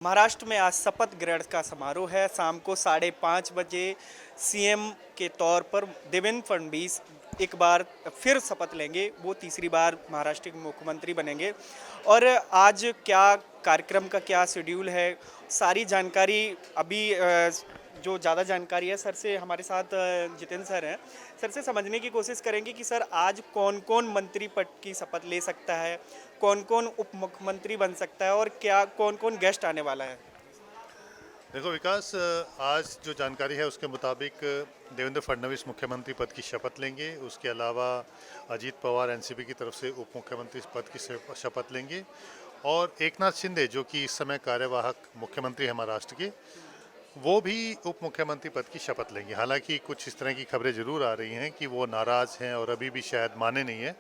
महाराष्ट्र में आज शपथ ग्रहण का समारोह है। शाम को 5:30 बजे सीएम के तौर पर देवेंद्र फडणवीस एक बार फिर शपथ लेंगे। वो तीसरी बार महाराष्ट्र के मुख्यमंत्री बनेंगे। और आज क्या कार्यक्रम का क्या शेड्यूल है, सारी जानकारी अभी जो ज़्यादा जानकारी है सर से हमारे साथ जितेंद्र सर हैं। सर से समझने की कोशिश करेंगे कि सर आज कौन कौन मंत्री पद की शपथ ले सकता है, कौन कौन उप मुख्यमंत्री बन सकता है और क्या कौन कौन गेस्ट आने वाला है। देखो विकास, आज जो जानकारी है उसके मुताबिक देवेंद्र फडणवीस मुख्यमंत्री पद की शपथ लेंगे। उसके अलावा अजीत पवार एनसीपी की तरफ से उप मुख्यमंत्री पद की शपथ लेंगे और एकनाथ शिंदे जो कि इस समय कार्यवाहक मुख्यमंत्री है महाराष्ट्र के, वो भी उप मुख्यमंत्री पद की शपथ लेंगे। हालांकि कुछ इस तरह की खबरें जरूर आ रही हैं कि वो नाराज़ हैं और अभी भी शायद माने नहीं है,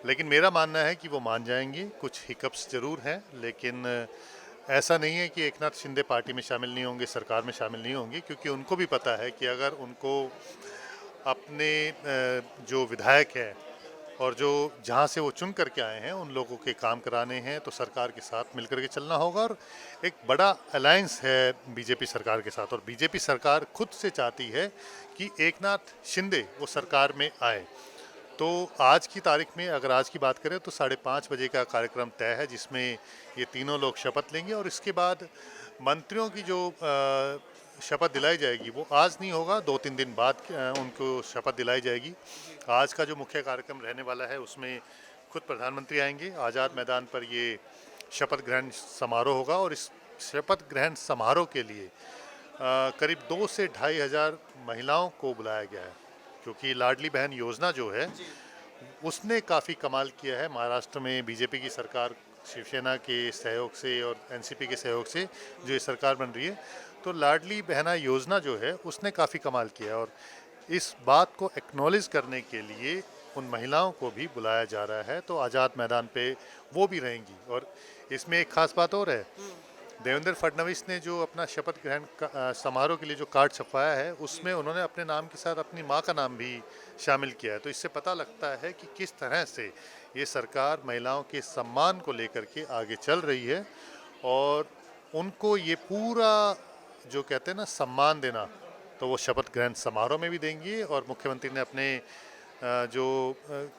लेकिन मेरा मानना है कि वो मान जाएंगे। कुछ हिकअप्स जरूर हैं, लेकिन ऐसा नहीं है कि एकनाथ शिंदे पार्टी में शामिल नहीं होंगे, सरकार में शामिल नहीं होंगे, क्योंकि उनको भी पता है कि अगर उनको अपने जो विधायक हैं और जो जहाँ से वो चुन करके आए हैं उन लोगों के काम कराने हैं तो सरकार के साथ मिलकर के चलना होगा। और एक बड़ा अलायंस है बीजेपी सरकार के साथ, और बीजेपी सरकार खुद से चाहती है कि एकनाथ शिंदे वो सरकार में आए। तो आज की तारीख में अगर आज की बात करें तो 5:30 बजे का कार्यक्रम तय है, जिसमें ये तीनों लोग शपथ लेंगे। और इसके बाद मंत्रियों की जो शपथ दिलाई जाएगी वो आज नहीं होगा, 2-3 दिन बाद उनको शपथ दिलाई जाएगी। आज का जो मुख्य कार्यक्रम रहने वाला है उसमें खुद प्रधानमंत्री आएंगे। आज़ाद मैदान पर ये शपथ ग्रहण समारोह होगा और इस शपथ ग्रहण समारोह के लिए करीब 2 से 2,500 महिलाओं को बुलाया गया है, क्योंकि लाडली बहन योजना जो है उसने काफ़ी कमाल किया है। महाराष्ट्र में बीजेपी की सरकार शिवसेना के सहयोग से और एनसीपी के सहयोग से जो ये सरकार बन रही है, तो लाडली बहना योजना जो है उसने काफ़ी कमाल किया है। और इस बात को एक्नॉलेज करने के लिए उन महिलाओं को भी बुलाया जा रहा है, तो आज़ाद मैदान पे वो भी रहेंगी। और इसमें एक खास बात और है, देवेंद्र फडणवीस ने जो अपना शपथ ग्रहण समारोह के लिए जो कार्ड छपवाया है उसमें उन्होंने अपने नाम के साथ अपनी मां का नाम भी शामिल किया है। तो इससे पता लगता है कि किस तरह से ये सरकार महिलाओं के सम्मान को लेकर के आगे चल रही है और उनको ये पूरा जो कहते हैं ना सम्मान देना, तो वो शपथ ग्रहण समारोह में भी देंगी। और मुख्यमंत्री ने अपने जो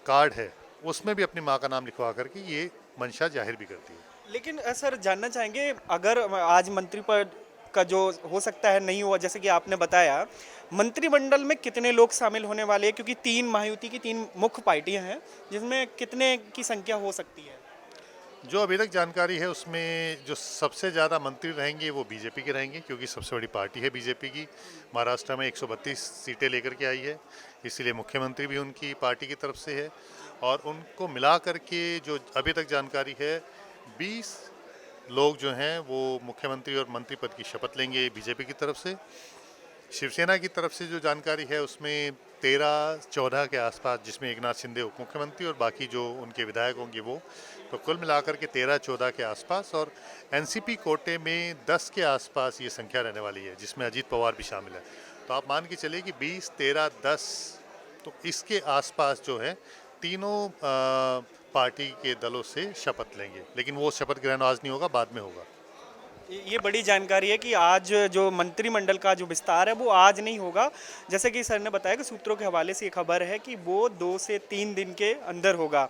कार्ड है उसमें भी अपनी माँ का नाम लिखवा करके ये मंशा जाहिर भी करती है। लेकिन सर जानना चाहेंगे, अगर आज मंत्री पद का जो हो सकता है नहीं हुआ, जैसे कि आपने बताया, मंत्रिमंडल में कितने लोग शामिल होने वाले हैं, क्योंकि तीन महायुति की तीन मुख्य पार्टियां हैं, जिसमें कितने की संख्या हो सकती है। जो अभी तक जानकारी है उसमें जो सबसे ज़्यादा मंत्री रहेंगे वो बीजेपी के रहेंगे, क्योंकि सबसे बड़ी पार्टी है बीजेपी की। महाराष्ट्र में 132 सीटें लेकर के आई है, इसीलिए मुख्यमंत्री भी उनकी पार्टी की तरफ से है। और उनको मिला करके जो अभी तक जानकारी है, 20 लोग जो हैं वो मुख्यमंत्री और मंत्री पद की शपथ लेंगे बीजेपी की तरफ से। शिवसेना की तरफ से जो जानकारी है उसमें 13-14 के आसपास, जिसमें एकनाथ शिंदे उप मुख्यमंत्री और बाकी जो उनके विधायक होंगे वो, तो कुल मिलाकर के 13-14 के आसपास। और एनसीपी कोटे में 10 के आसपास ये संख्या रहने वाली है, जिसमें अजीत पवार भी शामिल है। तो आप मान के चलिए कि 20, 13, 10, तो इसके आसपास जो है तीनों पार्टी के दलों से शपथ लेंगे। लेकिन वो शपथ ग्रहण आज नहीं होगा, बाद में होगा। ये बड़ी जानकारी है कि आज जो मंत्रिमंडल का जो विस्तार है वो आज नहीं होगा। जैसे कि सर ने बताया कि सूत्रों के हवाले से ये खबर है कि वो 2 से 3 दिन के अंदर होगा।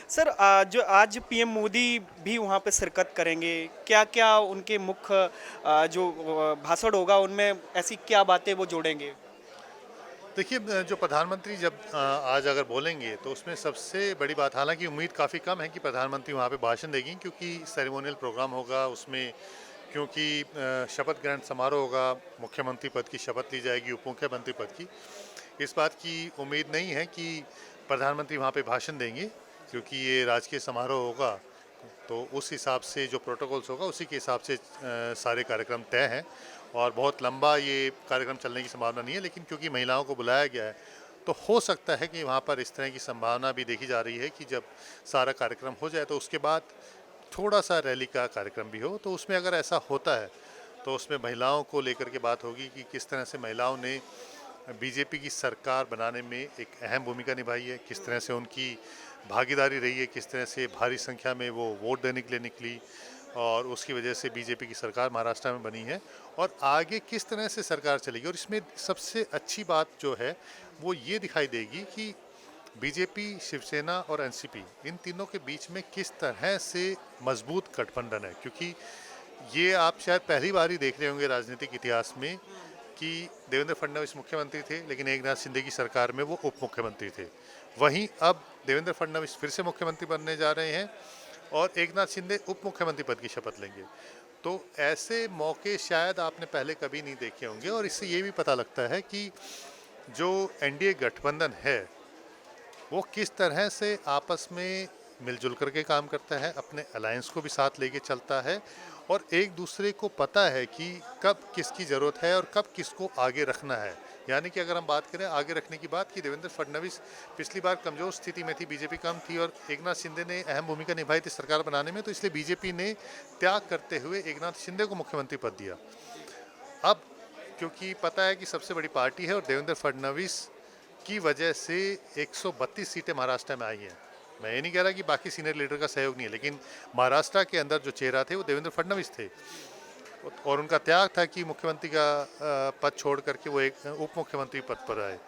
सर जो आज पीएम मोदी भी वहाँ पे शिरकत करेंगे, क्या क्या उनके मुख्य जो भाषण होगा उनमें ऐसी क्या बातें वो जोड़ेंगे। देखिए, जो प्रधानमंत्री जब आज अगर बोलेंगे तो उसमें सबसे बड़ी बात, हालांकि उम्मीद काफ़ी कम है कि प्रधानमंत्री वहाँ पे भाषण देंगी, क्योंकि सेरेमोनियल प्रोग्राम होगा उसमें, क्योंकि शपथ ग्रहण समारोह होगा, मुख्यमंत्री पद की शपथ ली जाएगी, उप मुख्यमंत्री पद की। इस बात की उम्मीद नहीं है कि प्रधानमंत्री वहाँ पे भाषण देंगे, क्योंकि ये राजकीय समारोह होगा। तो उस हिसाब से जो प्रोटोकॉल्स होगा उसी के हिसाब से सारे कार्यक्रम तय हैं और बहुत लंबा ये कार्यक्रम चलने की संभावना नहीं है। लेकिन क्योंकि महिलाओं को बुलाया गया है तो हो सकता है कि वहाँ पर इस तरह की संभावना भी देखी जा रही है कि जब सारा कार्यक्रम हो जाए तो उसके बाद थोड़ा सा रैली का कार्यक्रम भी हो। तो उसमें अगर ऐसा होता है तो उसमें महिलाओं को लेकर के बात होगी कि किस तरह से महिलाओं ने बीजेपी की सरकार बनाने में एक अहम भूमिका निभाई है, किस तरह से उनकी भागीदारी रही है, किस तरह से भारी संख्या में वो वोट देने के लिए निकली। और उसकी वजह से बीजेपी की सरकार महाराष्ट्र में बनी है। और आगे किस तरह से सरकार चलेगी, और इसमें सबसे अच्छी बात जो है वो ये दिखाई देगी कि बीजेपी, शिवसेना और एनसीपी, इन तीनों के बीच में किस तरह से मजबूत गठबंधन है। क्योंकि ये आप शायद पहली बार ही देख रहे होंगे राजनीतिक इतिहास में कि देवेंद्र फडणवीस मुख्यमंत्री थे लेकिन एकनाथ शिंदे की सरकार में वो उप मुख्यमंत्री थे। वहीं अब देवेंद्र फडणवीस फिर से मुख्यमंत्री बनने जा रहे हैं और एकनाथ शिंदे उप मुख्यमंत्री पद की शपथ लेंगे। तो ऐसे मौके शायद आपने पहले कभी नहीं देखे होंगे। और इससे ये भी पता लगता है कि जो एनडीए गठबंधन है वो किस तरह से आपस में मिलजुल करके काम करता है, अपने अलायंस को भी साथ लेके चलता है और एक दूसरे को पता है कि कब किसकी ज़रूरत है और कब किसको आगे रखना है। यानी कि अगर हम बात करें आगे रखने की बात, कि देवेंद्र फडणवीस पिछली बार कमज़ोर स्थिति में थी, बीजेपी कम थी और एकनाथ शिंदे ने अहम भूमिका निभाई थी सरकार बनाने में, तो इसलिए बीजेपी ने त्याग करते हुए एकनाथ शिंदे को मुख्यमंत्री पद दिया। अब क्योंकि पता है कि सबसे बड़ी पार्टी है और देवेंद्र फडणवीस की वजह से 132 सीटें महाराष्ट्र में आई हैं। मैं ये नहीं कह रहा कि बाकी सीनियर लीडर का सहयोग नहीं है, लेकिन महाराष्ट्र के अंदर जो चेहरा थे वो देवेंद्र फडणवीस थे और उनका त्याग था कि मुख्यमंत्री का पद छोड़ करके वो एक उप मुख्यमंत्री पद पर आए।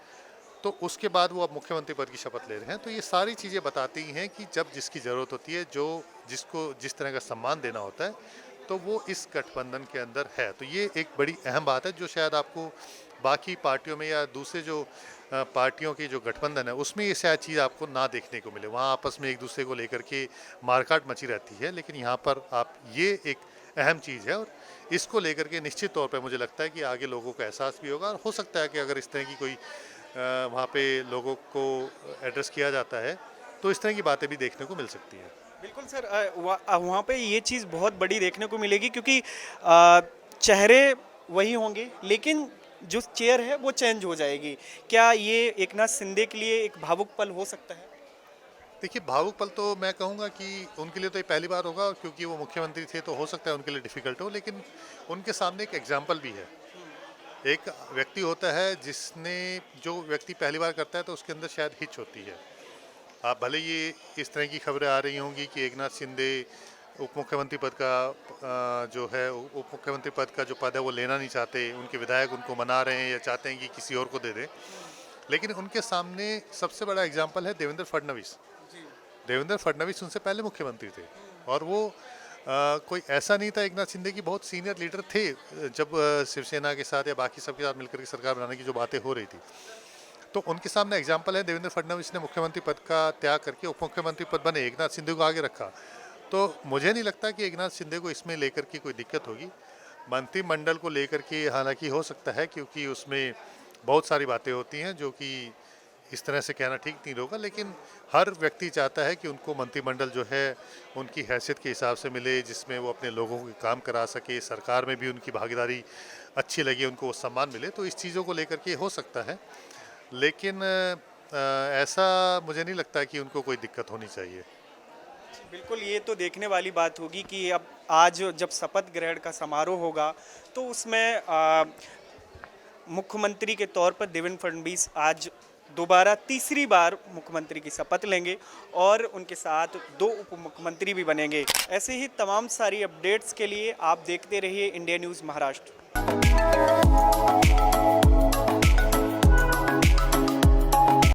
तो उसके बाद वो अब मुख्यमंत्री पद की शपथ ले रहे हैं। तो ये सारी चीज़ें बताती हैं कि जब जिसकी ज़रूरत होती है, जो जिसको जिस तरह का सम्मान देना होता है, तो वो इस गठबंधन के अंदर है। तो ये एक बड़ी अहम बात है जो शायद आपको बाकी पार्टियों में या दूसरे जो पार्टियों की जो गठबंधन है उसमें ये शायद चीज़ आपको ना देखने को मिले। वहाँ आपस में एक दूसरे को लेकर के मारकाट मची रहती है, लेकिन यहाँ पर आप ये एक अहम चीज़ है और इसको लेकर के निश्चित तौर पे मुझे लगता है कि आगे लोगों को एहसास भी होगा। और हो सकता है कि अगर इस तरह की कोई वहाँ पे लोगों को एड्रेस किया जाता है तो इस तरह की बातें भी देखने को मिल सकती हैं। बिल्कुल सर, वहाँ पे ये चीज़ बहुत बड़ी देखने को मिलेगी क्योंकि चेहरे वही होंगे लेकिन जो चेयर है वो चेंज हो जाएगी। क्या ये एकनाथ शिंदे के लिए एक भावुक पल हो सकता है? देखिए, भावुक पल तो मैं कहूँगा कि उनके लिए तो ये पहली बार होगा क्योंकि वो मुख्यमंत्री थे, तो हो सकता है उनके लिए डिफ़िकल्ट हो, लेकिन उनके सामने एक एग्जाम्पल भी है। एक व्यक्ति होता है जिसने जो व्यक्ति पहली बार करता है तो उसके अंदर शायद हिच होती है। आप भले ये इस तरह की खबरें आ रही होंगी कि एकनाथ शिंदे उप मुख्यमंत्री पद का जो है उप मुख्यमंत्री पद का जो पद है वो लेना नहीं चाहते, उनके विधायक उनको मना रहे हैं या चाहते हैं कि किसी और को दे दें, लेकिन उनके सामने सबसे बड़ा एग्जाम्पल है देवेंद्र फडणवीस। देवेंद्र फडणवीस उनसे पहले मुख्यमंत्री थे और वो कोई ऐसा नहीं था। एकनाथ शिंदे की बहुत सीनियर लीडर थे जब शिवसेना के साथ या बाकी सबके साथ मिलकर के सरकार बनाने की जो बातें हो रही थी, तो उनके सामने एग्जाम्पल है। देवेंद्र फडणवीस ने मुख्यमंत्री पद का त्याग करके उप मुख्यमंत्री पद बने, एकनाथ शिंदे को आगे रखा। तो मुझे नहीं लगता कि एकनाथ शिंदे को इसमें लेकर के कोई दिक्कत होगी। मंत्रिमंडल को लेकर के हालांकि हो सकता है क्योंकि उसमें बहुत सारी बातें होती हैं जो कि इस तरह से कहना ठीक नहीं होगा, लेकिन हर व्यक्ति चाहता है कि उनको मंत्रिमंडल जो है उनकी हैसियत के हिसाब से मिले, जिसमें वो अपने लोगों को काम करा सके, सरकार में भी उनकी भागीदारी अच्छी लगे, उनको वो सम्मान मिले। तो इस चीज़ों को लेकर के हो सकता है, लेकिन ऐसा मुझे नहीं लगता कि उनको कोई दिक्कत होनी चाहिए। बिल्कुल, ये तो देखने वाली बात होगी कि अब आज जब शपथ ग्रहण का समारोह होगा तो उसमें मुख्यमंत्री के तौर पर देवेंद्र फडणवीस आज दोबारा तीसरी बार मुख्यमंत्री की शपथ लेंगे और उनके साथ 2 उप मुख्यमंत्री भी बनेंगे। ऐसे ही तमाम सारी अपडेट्स के लिए आप देखते रहिए इंडिया न्यूज़ महाराष्ट्र।